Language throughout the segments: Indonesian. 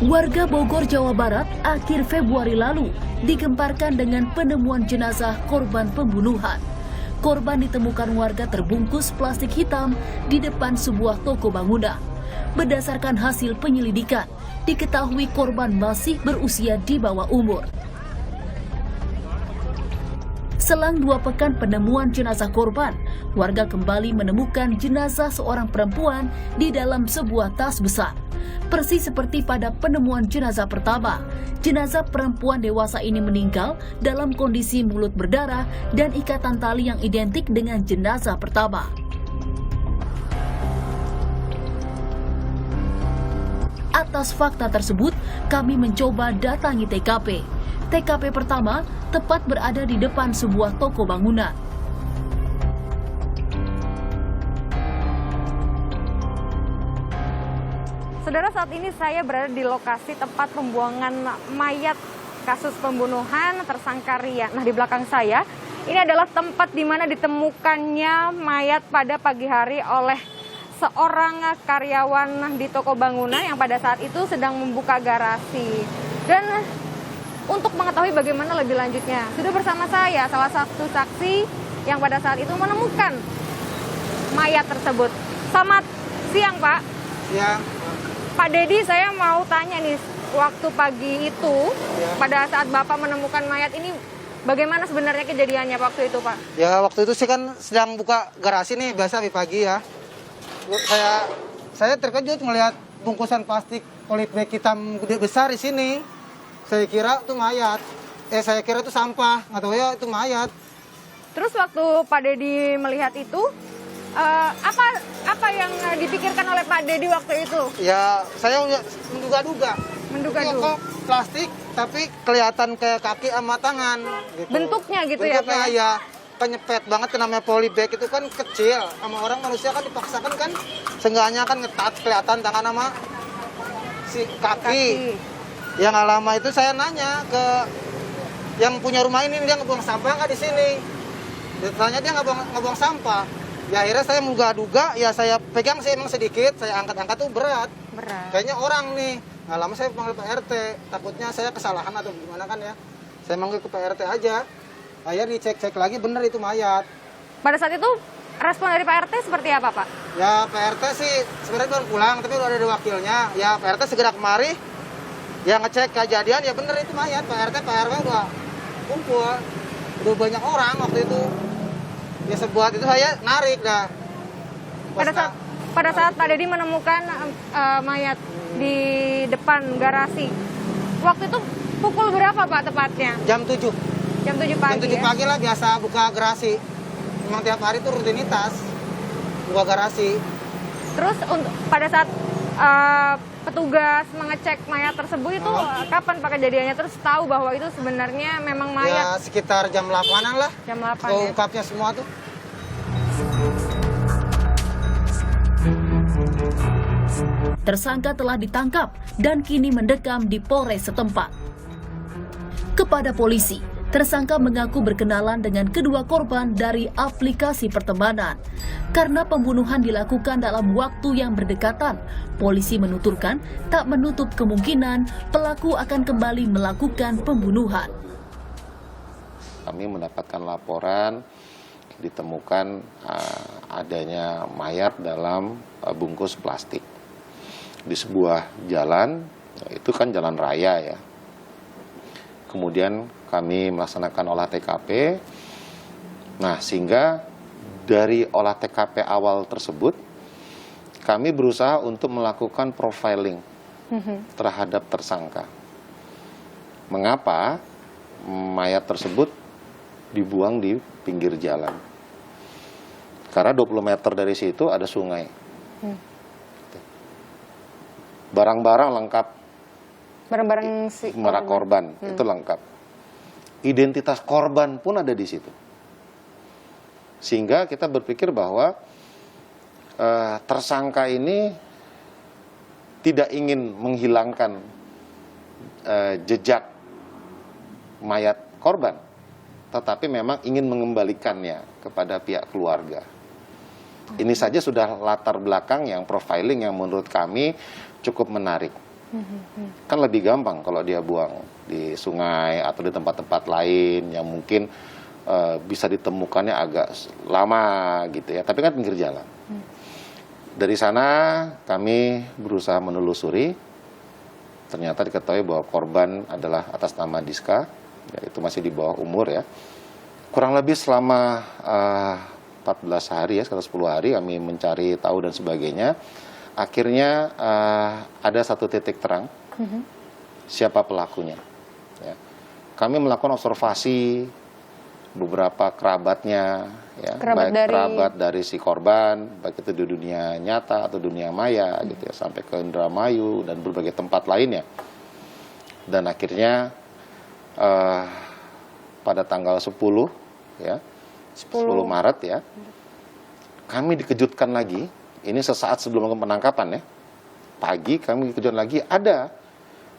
Warga Bogor, Jawa Barat akhir Februari lalu digemparkan dengan penemuan jenazah korban pembunuhan. Korban ditemukan warga terbungkus plastik hitam di depan sebuah toko bangunan. Berdasarkan hasil penyelidikan, diketahui korban masih berusia di bawah umur. Selang 2 pekan penemuan jenazah korban, warga kembali menemukan jenazah seorang perempuan di dalam sebuah tas besar. Persis seperti pada penemuan jenazah pertama, jenazah perempuan dewasa ini meninggal dalam kondisi mulut berdarah dan ikatan tali yang identik dengan jenazah pertama. Atas fakta tersebut, kami mencoba datangi TKP. TKP pertama tepat berada di depan sebuah toko bangunan. Saudara, saat ini saya berada di lokasi tempat pembuangan mayat kasus pembunuhan tersangka Rian. Nah, di belakang saya, ini adalah tempat di mana ditemukannya mayat pada pagi hari oleh seorang karyawan di toko bangunan yang pada saat itu sedang membuka garasi. Dan untuk mengetahui bagaimana lebih lanjutnya, sudah bersama saya salah satu saksi yang pada saat itu menemukan mayat tersebut. Selamat siang, Pak. Siang. Pak Dedi, saya mau tanya nih, waktu pagi itu, pada saat Bapak menemukan mayat ini, bagaimana sebenarnya kejadiannya waktu itu, Pak? Ya, waktu itu sih kan sedang buka garasi nih, biasa pagi ya. Saya terkejut melihat bungkusan plastik polybag hitam gede besar di sini. Saya kira itu mayat. Saya kira itu sampah, nggak tahu ya itu mayat. Terus waktu Pak Dedi melihat itu, apa yang dipikirkan oleh Pak Dedi waktu itu? Ya, saya menduga-duga. Menduga-duga. Plastik, tapi kelihatan kayak kaki sama tangan. Gitu. Bentuknya gitu Bentuknya, ya, Pak? Ya, penyepet banget, namanya polybag itu kan kecil. Sama orang manusia kan dipaksakan kan, seenggaknya kan ngetat kelihatan tangan sama si kaki. Yang nggak lama itu saya nanya ke yang punya rumah ini, dia ngebuang sampah nggak di sini? Ditanya dia nggak buang sampah. Ya akhirnya saya menduga-duga, ya saya pegang sih emang sedikit, saya angkat-angkat tuh berat. Kayaknya orang nih. Nggak lama saya panggil Pak RT, takutnya saya kesalahan atau gimana kan ya. Saya manggil ke Pak RT aja. Akhirnya dicek-cek lagi, bener itu mayat. Pada saat itu respon dari Pak RT seperti apa, Pak? Ya Pak RT sih sebenarnya baru pulang, tapi udah ada wakilnya. Ya Pak RT segera kemari. Ya ngecek kejadian, ya bener itu mayat. Pak RT, Pak RW udah kumpul. Udah banyak orang waktu itu. Ya sebuat itu saya narik dah. Pada saat Pak Dedi menemukan mayat di depan garasi, waktu itu pukul berapa, Pak, tepatnya? Jam 7. Jam 7 pagi. Jam 7 pagi lah, biasa buka garasi. Memang tiap hari itu rutinitas buka garasi. Terus pada saat petugas mengecek mayat tersebut itu kapan Pak kejadiannya? Terus tahu bahwa itu sebenarnya memang mayat? Ya sekitar jam 8-an lah. Jam 8 ya? Ungkapnya semua tuh. Tersangka telah ditangkap dan kini mendekam di Polres setempat. Kepada polisi, tersangka mengaku berkenalan dengan kedua korban dari aplikasi pertemanan. Karena pembunuhan dilakukan dalam waktu yang berdekatan, polisi menuturkan tak menutup kemungkinan pelaku akan kembali melakukan pembunuhan. Kami mendapatkan laporan ditemukan adanya mayat dalam bungkus plastik di sebuah jalan, itu kan jalan raya ya. Kemudian kami melaksanakan olah TKP. Nah, sehingga dari olah TKP awal tersebut, kami berusaha untuk melakukan profiling terhadap tersangka. Mengapa mayat tersebut dibuang di pinggir jalan? Karena 20 meter dari situ ada sungai. Barang-barang lengkap. Barang-barang korban itu lengkap. Identitas korban pun ada di situ. Sehingga kita berpikir bahwa tersangka ini tidak ingin menghilangkan jejak mayat korban, tetapi memang ingin mengembalikannya kepada pihak keluarga. Ini saja sudah latar belakang yang profiling yang menurut kami cukup menarik. Kan lebih gampang kalau dia buang di sungai atau di tempat-tempat lain yang mungkin bisa ditemukannya agak lama gitu ya, tapi kan pinggir jalan. Dari sana kami berusaha menelusuri, ternyata diketahui bahwa korban adalah atas nama Diska, ya, itu masih di bawah umur ya. Kurang lebih selama 14 hari ya, sekitar 10 hari kami mencari tahu dan sebagainya. Akhirnya ada satu titik terang siapa pelakunya. Ya. Kami melakukan observasi beberapa kerabatnya, ya, kerabat dari si korban, baik itu di dunia nyata atau dunia maya, gitu ya, sampai ke Indramayu dan berbagai tempat lainnya. Dan akhirnya pada tanggal 10 ya, 10 Maret ya, kami dikejutkan lagi. Ini sesaat sebelum penangkapan ya. Pagi kami dikejutkan lagi ada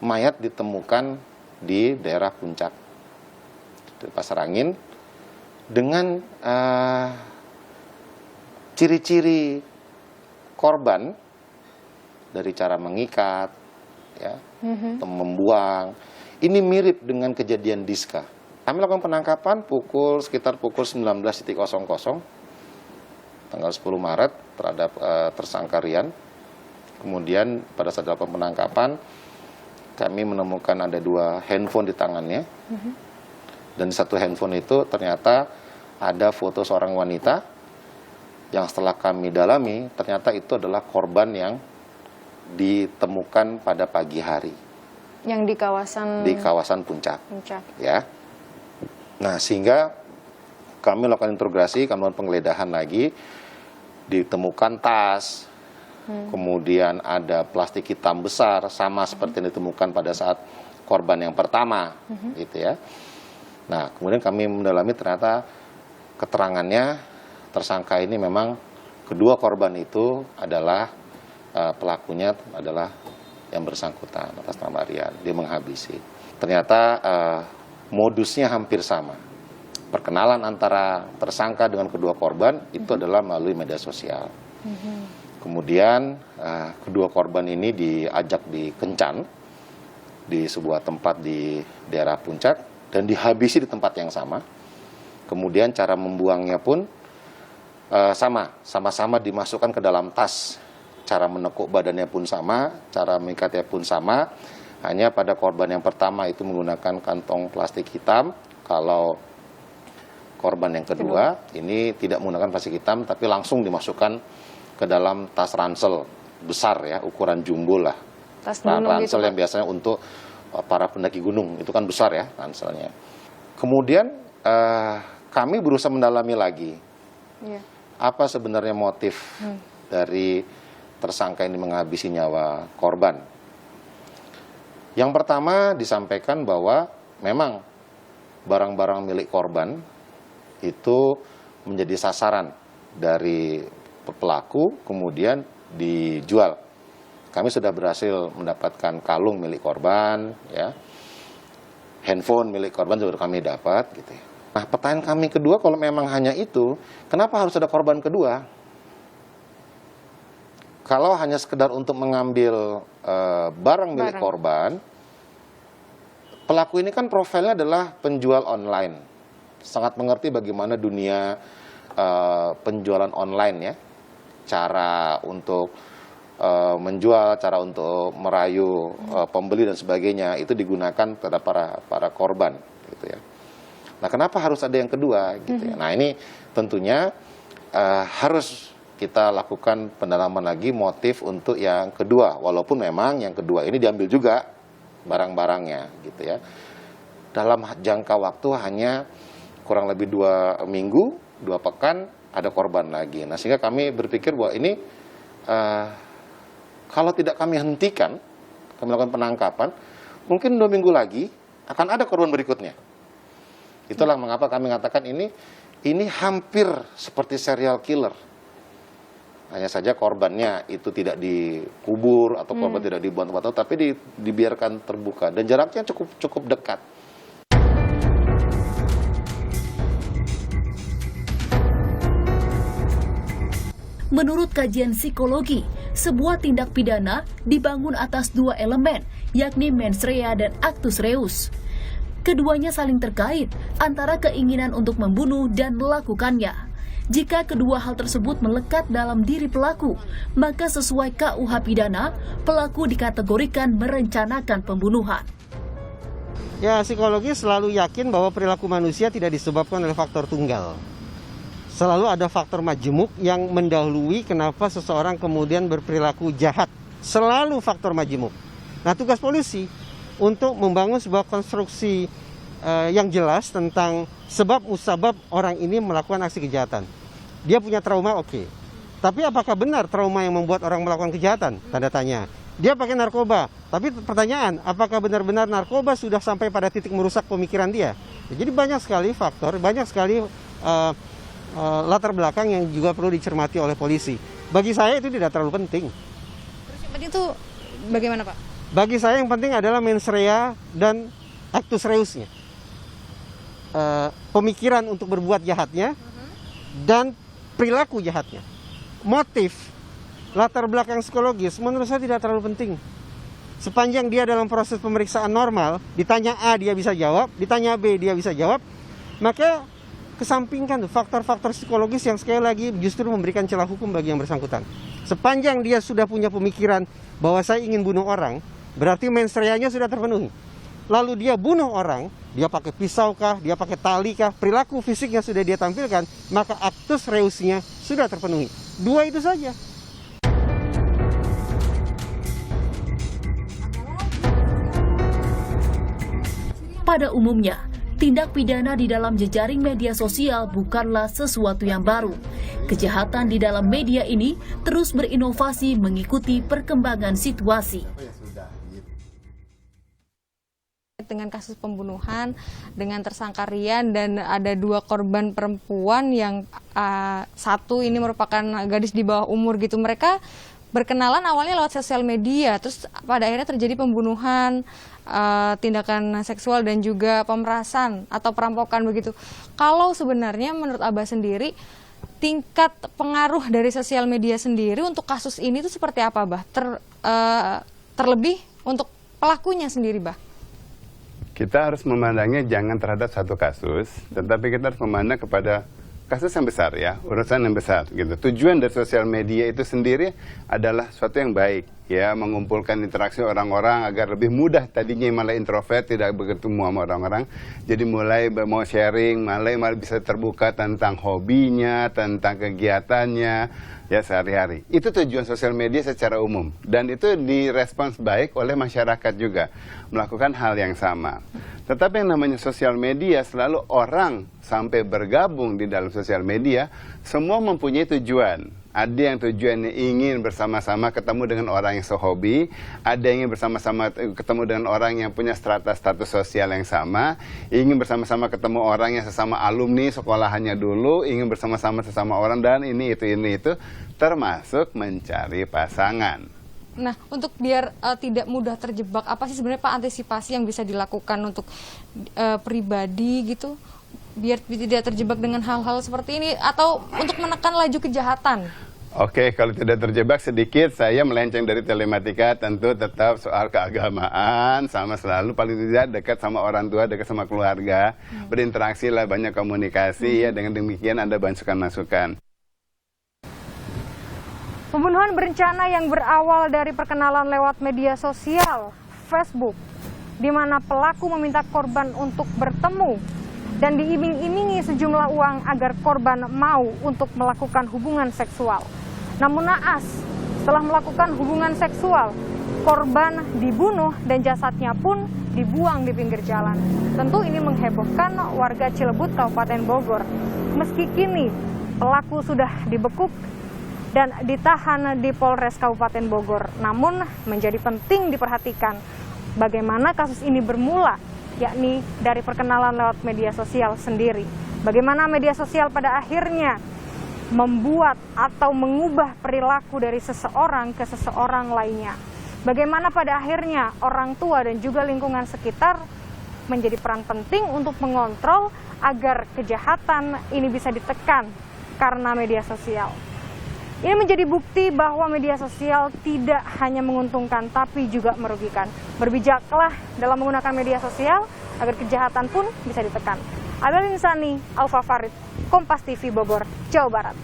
mayat ditemukan di daerah Puncak, di Pasar Angin, dengan ciri-ciri korban dari cara mengikat, ya, atau membuang. Ini mirip dengan kejadian Diska. Kami lakukan penangkapan sekitar pukul 19.00 tanggal 10 Maret terhadap tersangka Rian. Kemudian pada saat dilakukan penangkapan, kami menemukan ada 2 handphone di tangannya. Dan di satu handphone itu ternyata ada foto seorang wanita yang setelah kami dalami, ternyata itu adalah korban yang ditemukan pada pagi hari. Yang di kawasan Puncak. Ya. Nah, sehingga kami lakukan interogasi, kami lakukan penggeledahan lagi, ditemukan tas, kemudian ada plastik hitam besar, sama seperti yang ditemukan pada saat korban yang pertama, gitu ya. Nah, kemudian kami mendalami, ternyata keterangannya tersangka ini memang kedua korban itu adalah pelakunya adalah yang bersangkutan atas nama Rian, dia menghabisi. Ternyata modusnya hampir sama. Perkenalan antara tersangka dengan kedua korban itu adalah melalui media sosial. Kemudian kedua korban ini diajak di Kencan, di sebuah tempat di daerah Puncak, dan dihabisi di tempat yang sama. Kemudian cara membuangnya pun sama-sama dimasukkan ke dalam tas. Cara menekuk badannya pun sama, cara mengikatnya pun sama. Hanya pada korban yang pertama itu menggunakan kantong plastik hitam. Kalau korban yang kedua ini tidak menggunakan plastik hitam, tapi langsung dimasukkan ke dalam tas ransel besar ya, ukuran jumbo lah. Tas ransel gitu, yang biasanya untuk para pendaki gunung, itu kan besar ya ranselnya. Kemudian kami berusaha mendalami lagi apa sebenarnya motif dari tersangka ini menghabisi nyawa korban. Yang pertama disampaikan bahwa memang barang-barang milik korban itu menjadi sasaran dari pelaku, kemudian dijual. Kami sudah berhasil mendapatkan kalung milik korban, ya, handphone milik korban juga kami dapat, gitu ya. Nah, pertanyaan kami kedua, kalau memang hanya itu, kenapa harus ada korban kedua? Kalau hanya sekedar untuk mengambil barang milik korban, pelaku ini kan profilnya adalah penjual online. Sangat mengerti bagaimana dunia penjualan online ya, cara untuk menjual, cara untuk merayu pembeli dan sebagainya, itu digunakan pada para korban, gitu ya. Nah, kenapa harus ada yang kedua, gitu ya? Nah, ini tentunya harus kita lakukan pendalaman lagi motif untuk yang kedua, walaupun memang yang kedua ini diambil juga barang-barangnya, gitu ya. Dalam jangka waktu hanya kurang lebih 2 minggu, 2 pekan, ada korban lagi. Nah, sehingga kami berpikir bahwa ini kalau tidak kami hentikan, kami lakukan penangkapan, mungkin 2 minggu lagi akan ada korban berikutnya. Itulah mengapa kami mengatakan ini hampir seperti serial killer. Hanya saja korbannya itu tidak dikubur atau korban tidak dibuang tempat, tapi dibiarkan terbuka dan jaraknya cukup dekat. Menurut kajian psikologi, sebuah tindak pidana dibangun atas dua elemen, yakni mens rea dan actus reus. Keduanya saling terkait antara keinginan untuk membunuh dan melakukannya. Jika kedua hal tersebut melekat dalam diri pelaku, maka sesuai KUH pidana, pelaku dikategorikan merencanakan pembunuhan. Ya, psikologis selalu yakin bahwa perilaku manusia tidak disebabkan oleh faktor tunggal. Selalu ada faktor majemuk yang mendahului kenapa seseorang kemudian berperilaku jahat. Selalu faktor majemuk. Nah, tugas polisi untuk membangun sebuah konstruksi yang jelas tentang sebab musabab orang ini melakukan aksi kejahatan. Dia punya trauma, oke. Tapi apakah benar trauma yang membuat orang melakukan kejahatan? Tanda tanya. Dia pakai narkoba, tapi pertanyaan, apakah benar-benar narkoba sudah sampai pada titik merusak pemikiran dia? Jadi banyak sekali faktor, banyak sekali latar belakang yang juga perlu dicermati oleh polisi. Bagi saya itu tidak terlalu penting. Terus yang penting itu bagaimana, Pak? Bagi saya yang penting adalah mens rea dan actus reusnya. Pemikiran untuk berbuat jahatnya dan perilaku jahatnya. Motif, latar belakang psikologis menurut saya tidak terlalu penting. Sepanjang dia dalam proses pemeriksaan normal, ditanya A dia bisa jawab, ditanya B dia bisa jawab, maka kesampingkan faktor-faktor psikologis yang sekali lagi justru memberikan celah hukum bagi yang bersangkutan. Sepanjang dia sudah punya pemikiran bahwa saya ingin bunuh orang, berarti mens rea-nya sudah terpenuhi. Lalu dia bunuh orang, dia pakai pisau kah, dia pakai tali kah, perilaku fisiknya sudah dia tampilkan, maka actus reusnya sudah terpenuhi. Dua itu saja. Pada umumnya, tindak pidana di dalam jejaring media sosial bukanlah sesuatu yang baru. Kejahatan di dalam media ini terus berinovasi mengikuti perkembangan situasi. Dengan kasus pembunuhan dengan tersangka Rian dan ada 2 korban perempuan yang satu ini merupakan gadis di bawah umur gitu. Mereka berkenalan awalnya lewat sosial media, terus pada akhirnya terjadi pembunuhan, tindakan seksual dan juga pemerasan atau perampokan begitu. Kalau sebenarnya menurut Abah sendiri, tingkat pengaruh dari sosial media sendiri untuk kasus ini itu seperti apa, Bah? Terlebih untuk pelakunya sendiri, Bah? Kita harus memandangnya jangan terhadap satu kasus, tetapi kita harus memandang kepada kasus yang besar ya, urusan yang besar gitu. Tujuan dari sosial media itu sendiri adalah sesuatu yang baik ya, mengumpulkan interaksi orang-orang agar lebih mudah, tadinya malah introvert, tidak bertemu sama orang-orang, jadi mulai mau sharing, malah bisa terbuka tentang hobinya, tentang kegiatannya ya sehari-hari. Itu tujuan sosial media secara umum, dan itu direspons baik oleh masyarakat juga melakukan hal yang sama. Tetapi yang namanya sosial media, selalu orang sampai bergabung di dalam sosial media, semua mempunyai tujuan. Ada yang tujuannya ingin bersama-sama ketemu dengan orang yang sehobi, ada yang ingin bersama-sama ketemu dengan orang yang punya status sosial yang sama, ingin bersama-sama ketemu orang yang sesama alumni sekolahannya dulu, ingin bersama-sama sesama orang, dan ini itu, termasuk mencari pasangan. Nah, untuk biar tidak mudah terjebak, apa sih sebenarnya Pak antisipasi yang bisa dilakukan untuk pribadi gitu, biar tidak terjebak dengan hal-hal seperti ini, atau untuk menekan laju kejahatan? Oke, kalau tidak terjebak sedikit, saya melenceng dari telematika, tentu tetap soal keagamaan, sama selalu paling tidak dekat sama orang tua, dekat sama keluarga, berinteraksi lah, banyak komunikasi ya, dengan demikian Anda masukan-masukan. Pembunuhan berencana yang berawal dari perkenalan lewat media sosial, Facebook, di mana pelaku meminta korban untuk bertemu dan diiming-imingi sejumlah uang agar korban mau untuk melakukan hubungan seksual. Namun naas, setelah melakukan hubungan seksual, korban dibunuh dan jasadnya pun dibuang di pinggir jalan. Tentu ini menghebohkan warga Cilebut, Kabupaten Bogor. Meski kini pelaku sudah dibekuk dan ditahan di Polres Kabupaten Bogor. Namun menjadi penting diperhatikan bagaimana kasus ini bermula, yakni dari perkenalan lewat media sosial sendiri. Bagaimana media sosial pada akhirnya membuat atau mengubah perilaku dari seseorang ke seseorang lainnya. Bagaimana pada akhirnya orang tua dan juga lingkungan sekitar menjadi peran penting untuk mengontrol agar kejahatan ini bisa ditekan karena media sosial. Ini menjadi bukti bahwa media sosial tidak hanya menguntungkan tapi juga merugikan. Berbijaklah dalam menggunakan media sosial agar kejahatan pun bisa ditekan. Abel Insani, Alfa Farid, Kompas TV Bogor, Jawa Barat.